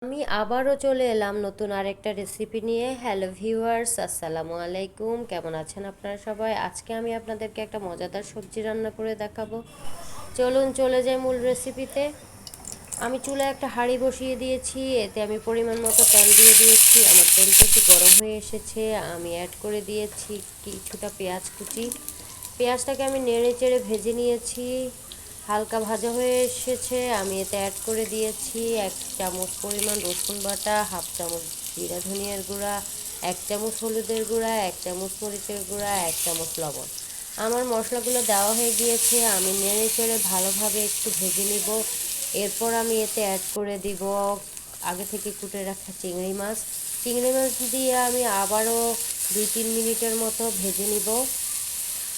আমি আবারও চলে এলাম নতুন আরেকটা রেসিপি নিয়ে। হ্যালো ভিউয়ার্স, আসসালামু আলাইকুম। কেমন আছেন আপনারা সবাই? আজকে আমি আপনাদেরকে একটা মজাদার সবজি রান্না করে দেখাবো। চলুন চলে যাই মূল রেসিপিতে। আমি চুলায় একটা হাঁড়ি বসিয়ে দিয়েছি, এতে আমি পরিমাণ মতো তেল দিয়ে দিয়েছি। আমার তেলটা একটু গরম হয়ে এসেছে, আমি অ্যাড করে দিয়েছি কিছুটা পেঁয়াজ কুচি। পেঁয়াজটাকে আমি নেড়ে চেড়ে ভেজে নিয়েছি, হালকা ভাজা হয়ে এসেছে। আমি এতে অ্যাড করে দিয়েছি 1 চামচ পরিমাণ রসুন বাটা, 1/2 চামচ জিরা ধনিয়ার গুঁড়া, 1 চামচ হলুদের গুঁড়া, 1 চামচ মরিচের গুঁড়া, 1 চামচ লবণ। আমার মশলাগুলো দেওয়া হয়ে গিয়েছে, আমি নেড়ে চেড়ে ভালোভাবে একটু ভেজে নিব। এরপর আমি এতে অ্যাড করে দিব আগে থেকে কুটে রাখা চিংড়ি মাছ। চিংড়ি মাছ দিয়ে আমি আবারও 2-3 মিনিটের মতো ভেজে নিব।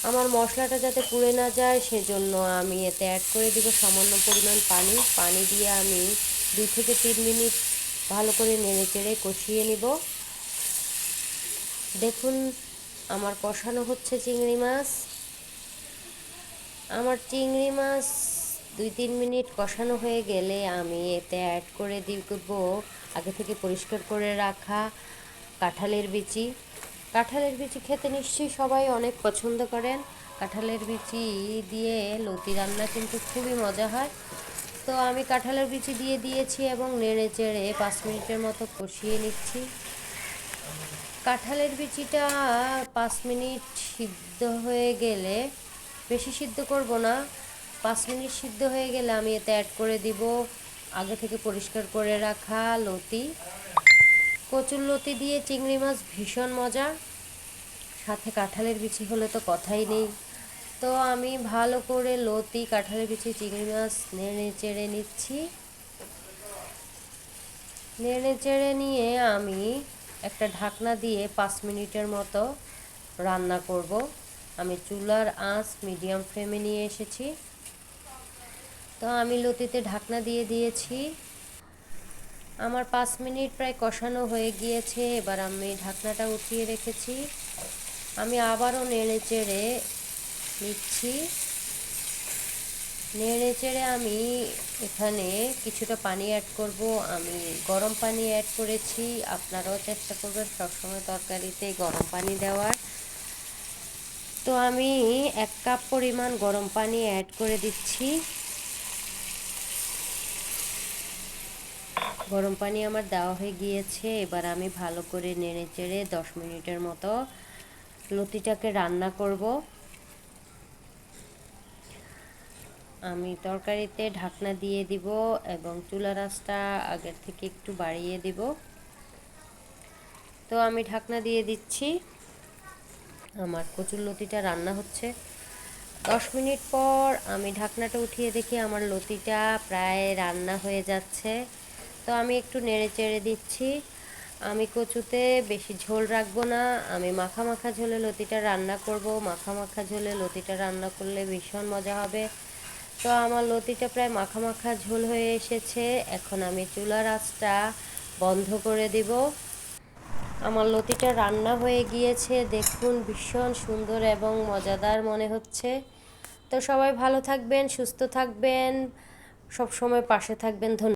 আমার মশলাটা যাতে পুড়ে না যায় সেজন্য আমি এতে অ্যাড করে দিব সামান্য পরিমাণ পানি। পানি দিয়ে আমি 2 থেকে 3 মিনিট ভালো করে নেড়ে চেড়ে কষিয়ে নিব। দেখুন আমার কষানো হচ্ছে চিংড়ি মাছ। আমার চিংড়ি মাছ 2-3 মিনিট কষানো হয়ে গেলে আমি এতে অ্যাড করে দিব আগে থেকে পরিষ্কার করে রাখা কাঁঠালের বিচি। কাঁঠালের বিচি খেতে নিশ্চয়ই সবাই অনেক পছন্দ করেন। কাঁঠালের বিচি দিয়ে লতি রান্না কিন্তু খুবই মজা হয়। তো আমি কাঁঠালের বিচি দিয়ে দিয়েছি এবং নেড়ে চেড়ে 5 মিনিটের মতো কষিয়ে নিচ্ছি। কাঁঠালের বিচিটা 5 মিনিট সিদ্ধ হয়ে গেলে, বেশি সিদ্ধ করব না, 5 মিনিট সিদ্ধ হয়ে গেলে আমি এতে অ্যাড করে দিব আগে থেকে পরিষ্কার করে রাখা লতি। কচুর লতি দিয়ে চিংড়ি মাছ ভীষণ মজা, সাথে কাঁঠালের বিচি হলে তো কথাই নেই। তো আমি ভালো করে লতি, কাঁঠালের বিচি, চিংড়ি মাছ নেড়ে চেড়ে নিচ্ছি। নেড়ে চেড়ে নিয়ে আমি একটা ঢাকনা দিয়ে 5 মিনিটের মতো রান্না করব। আমি চুলার আঁচ মিডিয়াম ফ্লেমে নিয়ে এসেছি। তো আমি লতিতে ঢাকনা দিয়ে দিয়েছি। আমার 5 মিনিট প্রায় কষানো হয়ে গিয়েছে। এবার আমি ঢাকনাটা উঠিয়ে রেখেছি। আমি আবারও নেড়ে চেড়ে নিচ্ছি। নেড়ে চেড়ে আমি এখানে কিছুটা পানি অ্যাড করব। আমি গরম পানি অ্যাড করেছি, আপনারাও চেষ্টা করবেন সবসময় তরকারিতে গরম পানি দেওয়ার। তো আমি 1 কাপ পরিমাণ গরম পানি অ্যাড করে দিচ্ছি। গরম পানি আমার দেওয়া হয়ে গিয়েছে। এবার আমি ভালো করে নেড়ে চেড়ে 10 মিনিটের মতো লতিটাকে রান্না করব। আমি তরকারিতে ঢাকনা দিয়ে দিব এবং চুলার আঁচটা আগের থেকে একটু বাড়িয়ে দিব। তো আমি ঢাকনা দিয়ে দিচ্ছি। আমার কচুরলতিটা রান্না হচ্ছে। 10 মিনিট পর আমি ঢাকনাটা উঠিয়ে দেখি আমার লতিটা প্রায় রান্না হয়ে যাচ্ছে। তো আমি একটু নেড়ে চেড়ে দিচ্ছি। আমি কচুতে বেশি ঝোল রাখবো না, আমি মাখা মাখা ঝোলে লতিটা রান্না করব। মাখা মাখা ঝোলে লতিটা রান্না করলে ভীষণ মজা হবে। তো আমার লতিটা প্রায় মাখা মাখা ঝোল হয়ে এসেছে। এখন আমি চুলার আঁচটা বন্ধ করে দিব। আমার লতিটা রান্না হয়ে গিয়েছে, দেখুন ভীষণ সুন্দর এবং মজাদার মনে হচ্ছে। তো সবাই ভালো থাকবেন, সুস্থ থাকবেন, সব সময় পাশে থাকবেন। ধন্যবাদ।